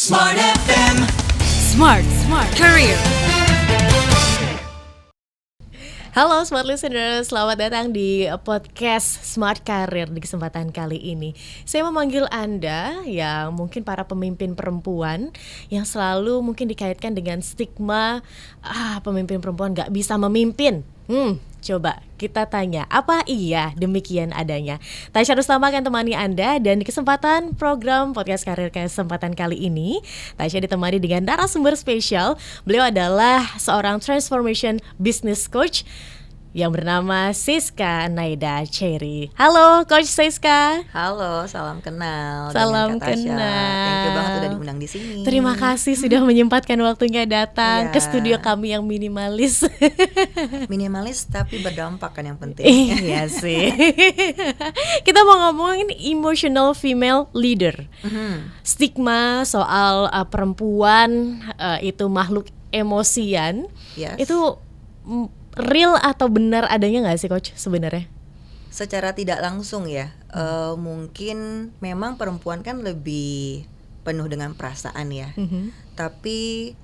Smart FM. Smart Career. Halo Smart Listener, selamat datang di podcast Smart Career. Di kesempatan kali ini saya memanggil Anda yang mungkin para pemimpin perempuan yang selalu mungkin dikaitkan dengan stigma pemimpin perempuan gak bisa memimpin. Coba kita tanya, apa iya demikian adanya? Tasya Rustama akan temani Anda, dan di kesempatan program podcast karir kesempatan kali ini Tasya ditemani dengan narasumber spesial. Beliau adalah seorang transformation business coach yang bernama Siska Naida Cherry. Halo Coach Siska. Halo, salam kenal. Salam dengan Kak Tasya. kenal. Thank you banget udah diundang di sini. Terima kasih sudah menyempatkan waktunya datang Iya. ke studio kami yang minimalis. Minimalis tapi berdampak kan yang penting. Iya sih. Kita mau ngomongin emotional female leader. Stigma soal perempuan itu makhluk emosian. Yes. Itu real atau benar adanya nggak sih Coach sebenarnya? Secara tidak langsung ya, mungkin memang perempuan kan lebih penuh dengan perasaan ya. Tapi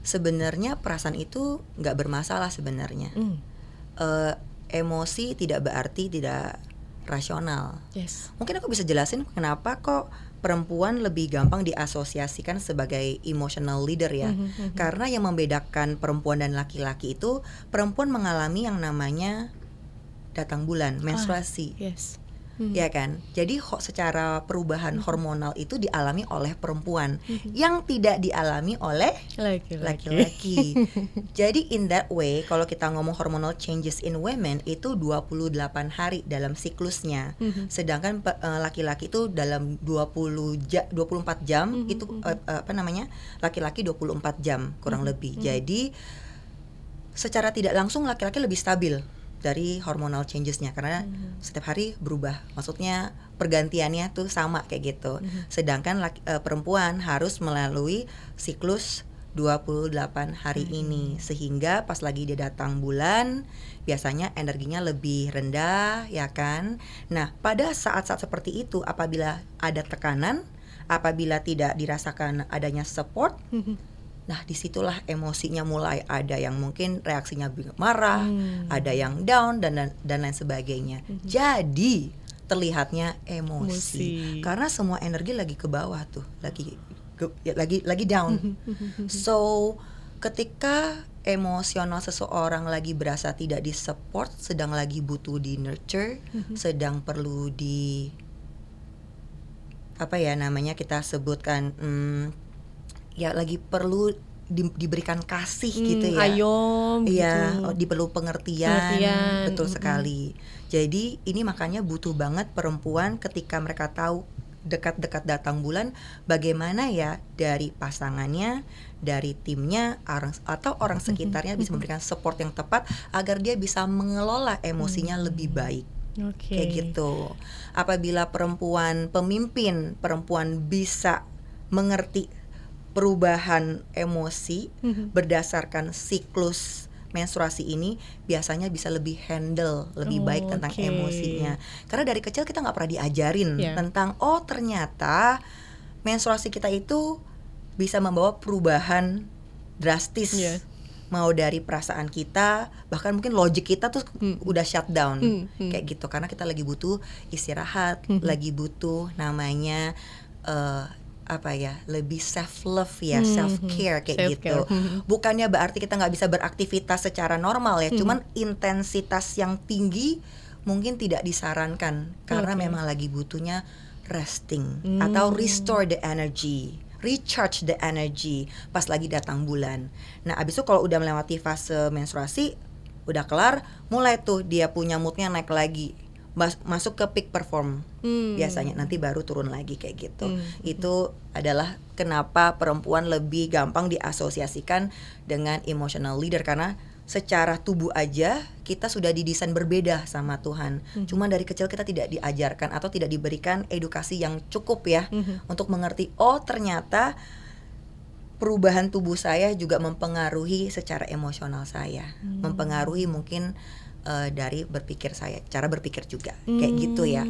sebenarnya perasaan itu nggak bermasalah sebenarnya. Emosi tidak berarti tidak rasional. Yes. Mungkin aku bisa jelasin kenapa kok perempuan lebih gampang diasosiasikan sebagai emotional leader ya. Karena yang membedakan perempuan dan laki-laki itu perempuan mengalami yang namanya datang bulan, menstruasi. Yes. Ya kan? Jadi secara perubahan hormonal itu dialami oleh perempuan yang tidak dialami oleh laki-laki. Jadi in that way kalau kita ngomong hormonal changes in women itu 28 hari dalam siklusnya. Sedangkan laki-laki itu dalam 24 jam itu laki-laki 24 jam kurang lebih. Jadi secara tidak langsung laki-laki lebih stabil dari hormonal changesnya karena setiap hari berubah, maksudnya pergantiannya tuh sama kayak gitu. Sedangkan perempuan harus melalui siklus 28 hari ini, sehingga pas lagi dia datang bulan biasanya energinya lebih rendah ya kan. Nah pada saat-saat seperti itu apabila ada tekanan, apabila tidak dirasakan adanya support, nah disitulah emosinya mulai ada yang mungkin reaksinya marah, ada yang down dan lain sebagainya. Jadi terlihatnya emosi karena semua energi lagi ke bawah tuh, lagi down. So ketika emosional seseorang lagi berasa tidak disupport, sedang lagi butuh di nurture, sedang perlu di kita sebutkan ya lagi perlu diberikan kasih gitu ya. Ayom iya, gitu. Perlu pengertian. Betul sekali. Jadi ini makanya butuh banget perempuan ketika mereka tahu dekat-dekat datang bulan, bagaimana ya dari pasangannya, dari timnya, atau orang sekitarnya bisa memberikan support yang tepat agar dia bisa mengelola emosinya lebih baik. Kayak gitu. Apabila perempuan pemimpin, perempuan bisa mengerti perubahan emosi berdasarkan siklus menstruasi ini, biasanya bisa lebih handle lebih baik tentang emosinya. Karena dari kecil kita nggak pernah diajarin tentang ternyata menstruasi kita itu bisa membawa perubahan drastis. Mau dari perasaan kita, bahkan mungkin logik kita tuh udah shut down kayak gitu, karena kita lagi butuh istirahat, lagi butuh namanya lebih self love ya, self care kayak gitu. Bukannya berarti kita nggak bisa beraktivitas secara normal ya, cuman intensitas yang tinggi mungkin tidak disarankan karena memang lagi butuhnya resting atau restore the energy, recharge the energy pas lagi datang bulan. Nah abis itu kalau udah melewati fase menstruasi, udah kelar, mulai tuh dia punya moodnya naik lagi, masuk ke peak perform biasanya, nanti baru turun lagi kayak gitu. Itu adalah kenapa perempuan lebih gampang diasosiasikan dengan emotional leader, karena secara tubuh aja kita sudah didesain berbeda sama Tuhan. Cuman dari kecil kita tidak diajarkan atau tidak diberikan edukasi yang cukup ya untuk mengerti ternyata perubahan tubuh saya juga mempengaruhi secara emosional saya, mempengaruhi mungkin dari berpikir saya, cara berpikir juga kayak gitu ya.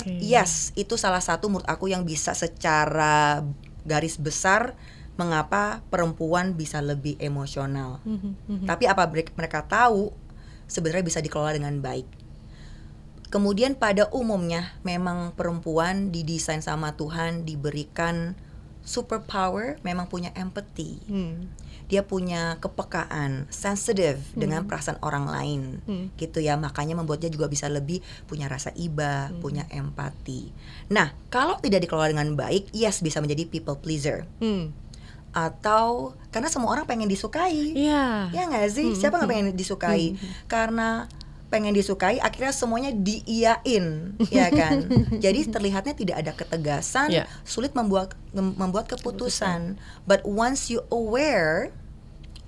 Yes, itu salah satu menurut aku yang bisa secara garis besar mengapa perempuan bisa lebih emosional. Tapi apa mereka tahu sebenarnya bisa dikelola dengan baik. Kemudian pada umumnya memang perempuan didesain sama Tuhan diberikan superpower, memang punya empathy. Dia punya kepekaan, sensitive dengan perasaan orang lain, gitu ya. Makanya membuat dia juga bisa lebih punya rasa iba, punya empati. Nah, kalau tidak dikelola dengan baik, yes bisa menjadi people pleaser. Atau karena semua orang pengen disukai, ya nggak sih? Siapa nggak pengen disukai? Karena pengen disukai, akhirnya semuanya diiyain, ya kan? Jadi terlihatnya tidak ada ketegasan, sulit membuat keputusan. But once you aware,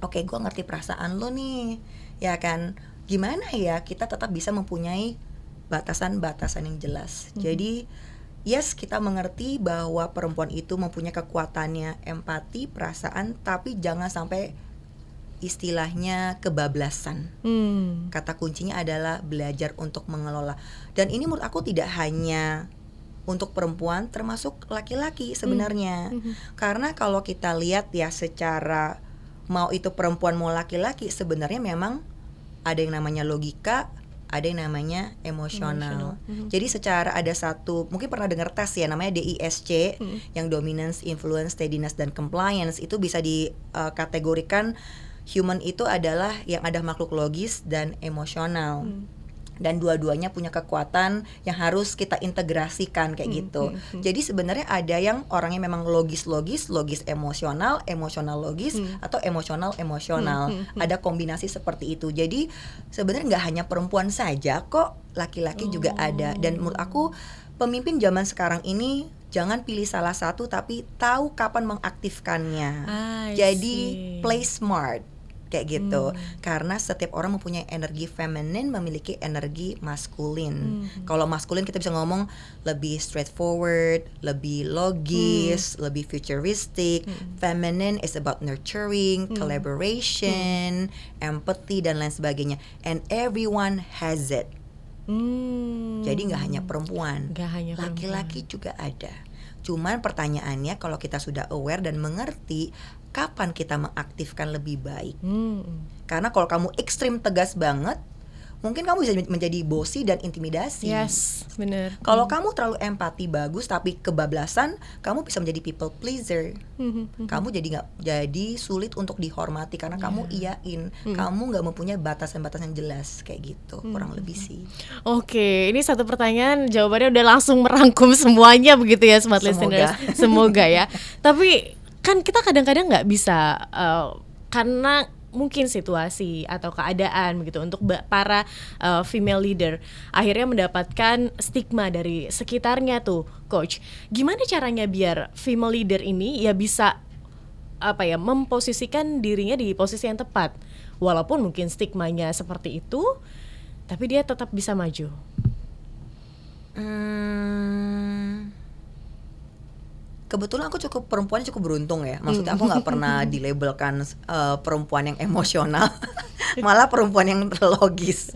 oke, gue ngerti perasaan lo nih, ya kan? Gimana ya kita tetap bisa mempunyai batasan-batasan yang jelas. Jadi yes, kita mengerti bahwa perempuan itu mempunyai kekuatannya empati, perasaan, tapi jangan sampai istilahnya kebablasan. Kata kuncinya adalah belajar untuk mengelola. Dan ini menurut aku tidak hanya untuk perempuan, termasuk laki-laki sebenarnya. Karena kalau kita lihat ya secara mau itu perempuan mau laki-laki, sebenarnya memang ada yang namanya logika, ada yang namanya emosional. Jadi secara ada satu, mungkin pernah dengar tes ya, namanya DISC, yang Dominance, Influence, Steadiness, dan Compliance. Itu bisa dikategorikan human itu adalah yang ada makhluk logis dan emosional. Dan dua-duanya punya kekuatan yang harus kita integrasikan kayak gitu. Jadi sebenarnya ada yang orangnya memang logis emosional, emosional logis, atau emosional. Ada kombinasi seperti itu. Jadi sebenarnya nggak hanya perempuan saja kok, laki-laki juga ada. Dan menurut aku pemimpin zaman sekarang ini jangan pilih salah satu, tapi tahu kapan mengaktifkannya. Jadi play smart kayak gitu. Karena setiap orang mempunyai energi feminin, memiliki energi maskulin. Kalau maskulin kita bisa ngomong lebih straightforward, lebih logis, lebih futuristic. Feminine is about nurturing, collaboration, empathy, dan lain sebagainya. And everyone has it. Jadi nggak hanya perempuan, laki-laki juga ada. Cuman pertanyaannya, kalau kita sudah aware dan mengerti, kapan kita mengaktifkan lebih baik? Karena kalau kamu ekstrim tegas banget, mungkin kamu bisa menjadi bossy dan intimidasi. Yes, benar. Kalau kamu terlalu empati bagus tapi kebablasan, kamu bisa menjadi people pleaser. Kamu jadi sulit untuk dihormati karena kamu iyain, kamu nggak mempunyai batasan-batasan yang jelas kayak gitu, kurang lebih sih. Oke, ini satu pertanyaan jawabannya udah langsung merangkum semuanya begitu ya, smart listeners. Semoga ya. Tapi kan kita kadang-kadang nggak bisa karena mungkin situasi atau keadaan begitu untuk para female leader akhirnya mendapatkan stigma dari sekitarnya tuh, coach. Gimana caranya biar female leader ini ya bisa memposisikan dirinya di posisi yang tepat, walaupun mungkin stigmanya seperti itu, tapi dia tetap bisa maju? Kebetulan aku perempuannya cukup beruntung ya. Maksudnya aku nggak pernah dilabelkan perempuan yang emosional, malah perempuan yang logis.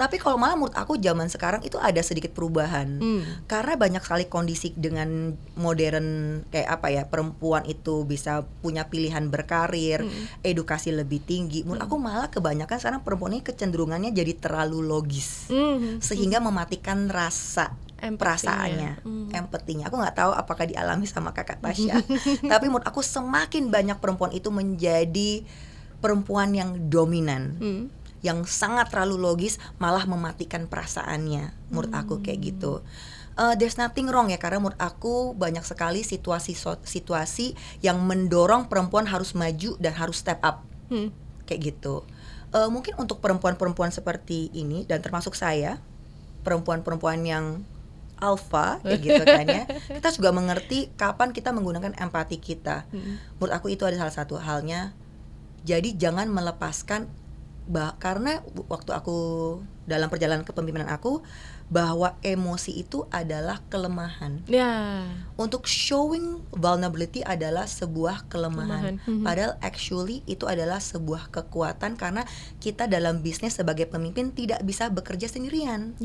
Tapi kalau malah menurut aku zaman sekarang itu ada sedikit perubahan. Karena banyak sekali kondisi dengan modern kayak perempuan itu bisa punya pilihan berkarir, edukasi lebih tinggi. Menurut aku malah kebanyakan sekarang perempuan ini kecenderungannya jadi terlalu logis, sehingga mematikan rasa perasaannya, empatinya. Aku nggak tahu apakah dialami sama kakak Tasya. Tapi menurut aku semakin banyak perempuan itu menjadi perempuan yang dominan, yang sangat terlalu logis, malah mematikan perasaannya. Menurut aku kayak gitu. There's nothing wrong ya, karena menurut aku banyak sekali situasi yang mendorong perempuan harus maju dan harus step up, kayak gitu. Mungkin untuk perempuan-perempuan seperti ini dan termasuk saya, perempuan-perempuan yang alpha kayak gitu kan ya, kita juga mengerti kapan kita menggunakan empati kita. Menurut aku itu ada salah satu halnya. Jadi jangan melepaskan karena waktu aku dalam perjalanan kepemimpinan aku, bahwa emosi itu adalah kelemahan. Untuk showing vulnerability adalah sebuah kelemahan. Padahal actually itu adalah sebuah kekuatan, karena kita dalam bisnis sebagai pemimpin tidak bisa bekerja sendirian.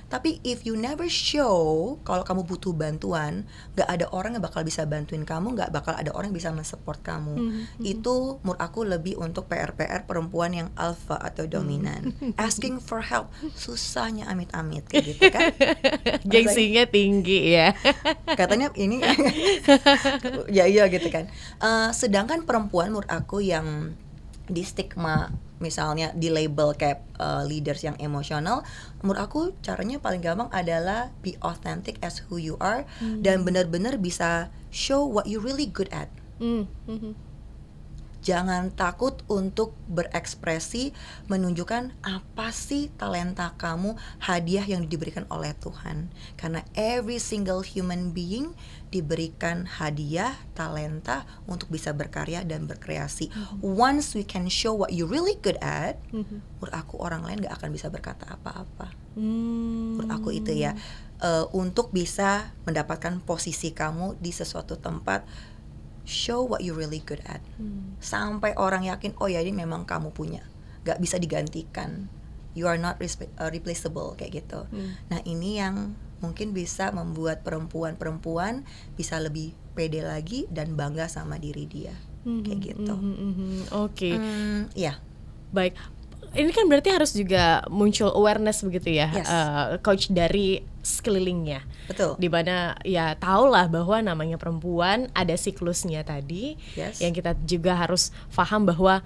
Tapi if you never show kalau kamu butuh bantuan, gak ada orang yang bakal bisa bantuin kamu, gak bakal ada orang yang bisa men-support kamu. Itu menurut aku lebih untuk PR perempuan yang alpha atau dominan. Asking for help, susahnya amit-amit kayak gitu kan. Gengsinya tinggi ya. Katanya ini ya iya gitu kan. Sedangkan perempuan menurut aku yang di stigma, misalnya di label kayak leaders yang emosional, menurut aku caranya paling gampang adalah be authentic as who you are, dan benar-benar bisa show what you really good at. Jangan takut untuk berekspresi, menunjukkan apa sih talenta kamu, hadiah yang diberikan oleh Tuhan. Karena every single human being diberikan hadiah, talenta untuk bisa berkarya dan berkreasi. Once we can show what you really good at, menurut aku orang lain gak akan bisa berkata apa-apa. Menurut aku itu ya, untuk bisa mendapatkan posisi kamu di sesuatu tempat, show what you really good at. Sampai orang yakin, oh ya ini memang kamu punya, gak bisa digantikan. You are not replaceable kayak gitu. Nah ini yang mungkin bisa membuat perempuan-perempuan bisa lebih pede lagi dan bangga sama diri dia, kayak gitu. Oke. Ya. Baik. Ini kan berarti harus juga muncul awareness begitu ya, Yes. coach, dari sekelilingnya. Betul. Dimana ya tahulah bahwa namanya perempuan ada siklusnya tadi, Yes. yang kita juga harus paham bahwa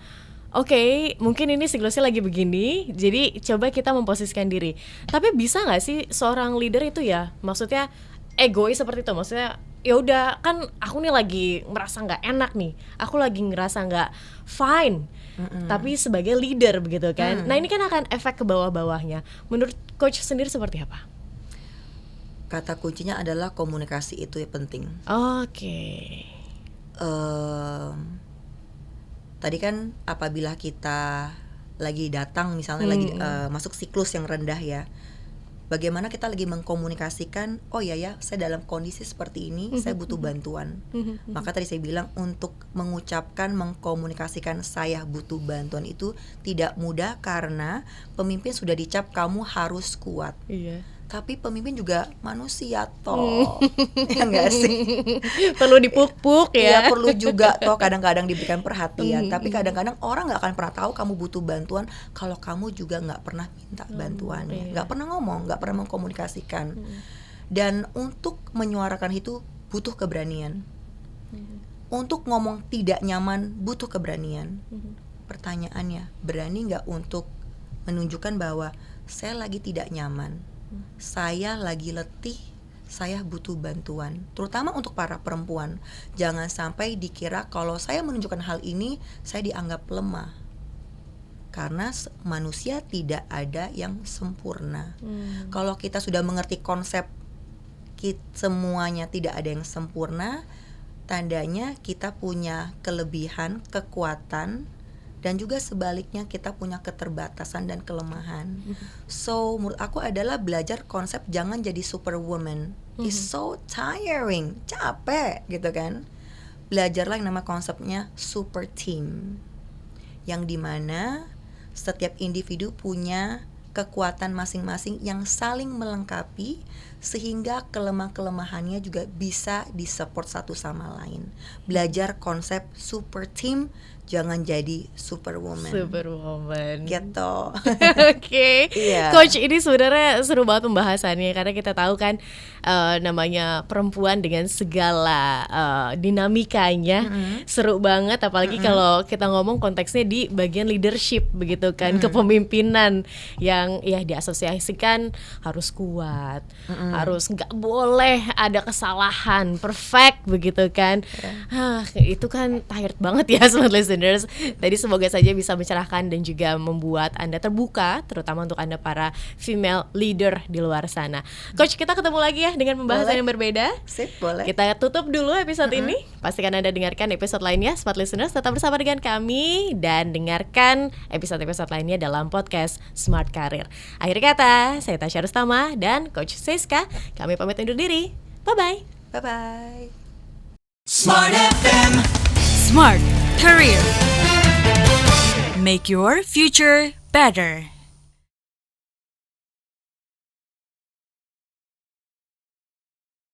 oke, mungkin ini siklusnya lagi begini, jadi coba kita memposisikan diri. Tapi bisa nggak sih seorang leader itu ya, maksudnya egois seperti itu, maksudnya ya udah kan aku nih lagi merasa nggak enak nih, aku lagi ngerasa nggak fine, tapi sebagai leader begitu kan. Nah ini kan akan efek ke bawah-bawahnya. Menurut coach sendiri seperti apa? Kata kuncinya adalah komunikasi, itu yang penting. Oke. Tadi kan apabila kita lagi datang misalnya lagi masuk siklus yang rendah ya, bagaimana kita lagi mengkomunikasikan, oh ya saya dalam kondisi seperti ini, saya butuh bantuan. Maka tadi saya bilang untuk mengucapkan, mengkomunikasikan saya butuh bantuan itu tidak mudah, karena pemimpin sudah dicap kamu harus kuat. Iya. Tapi pemimpin juga manusia toh, ya nggak sih? Perlu dipuk-puk ya. Iya, perlu juga toh kadang-kadang diberikan perhatian. Tapi kadang-kadang orang nggak akan pernah tahu kamu butuh bantuan kalau kamu juga nggak pernah minta bantuannya, nggak pernah ngomong, nggak pernah mengkomunikasikan. Dan untuk menyuarakan itu butuh keberanian. Untuk ngomong tidak nyaman butuh keberanian. Pertanyaannya, berani nggak untuk menunjukkan bahwa saya lagi tidak nyaman, saya lagi letih, saya butuh bantuan. Terutama untuk para perempuan, jangan sampai dikira kalau saya menunjukkan hal ini saya dianggap lemah. Karena manusia tidak ada yang sempurna. Kalau kita sudah mengerti konsep semuanya tidak ada yang sempurna, tandanya kita punya kelebihan, kekuatan, dan juga sebaliknya kita punya keterbatasan dan kelemahan. So menurut aku adalah belajar konsep jangan jadi superwoman. It's so tiring, capek gitu kan. Belajarlah yang nama konsepnya super team, yang dimana setiap individu punya kekuatan masing-masing yang saling melengkapi, sehingga kelemahannya juga bisa disupport satu sama lain. Belajar konsep super team, jangan jadi superwoman. Gitu. Oke. Iya. Coach, ini sebenarnya seru banget pembahasannya, karena kita tahu kan namanya perempuan dengan segala dinamikanya seru banget, apalagi kalau kita ngomong konteksnya di bagian leadership begitu kan, kepemimpinan yang ya diasosiasikan harus kuat, harus nggak boleh ada kesalahan, perfect begitu kan. Itu kan tired banget ya smart listeners. Tadi semoga saja bisa mencerahkan dan juga membuat Anda terbuka, terutama untuk Anda para female leader di luar sana. Coach, kita ketemu lagi ya dengan pembahasan yang berbeda. Sip, boleh. Kita tutup dulu episode ini. Pastikan Anda dengarkan episode lainnya. Smart listeners, tetap bersama dengan kami dan dengarkan episode-episode lainnya dalam podcast Smart Career. Akhir kata, saya Tasya Rustama dan Coach Siska. Kami pamit undur diri. Bye-bye. Bye-bye. Smart FM. Smart Career. Make your future better.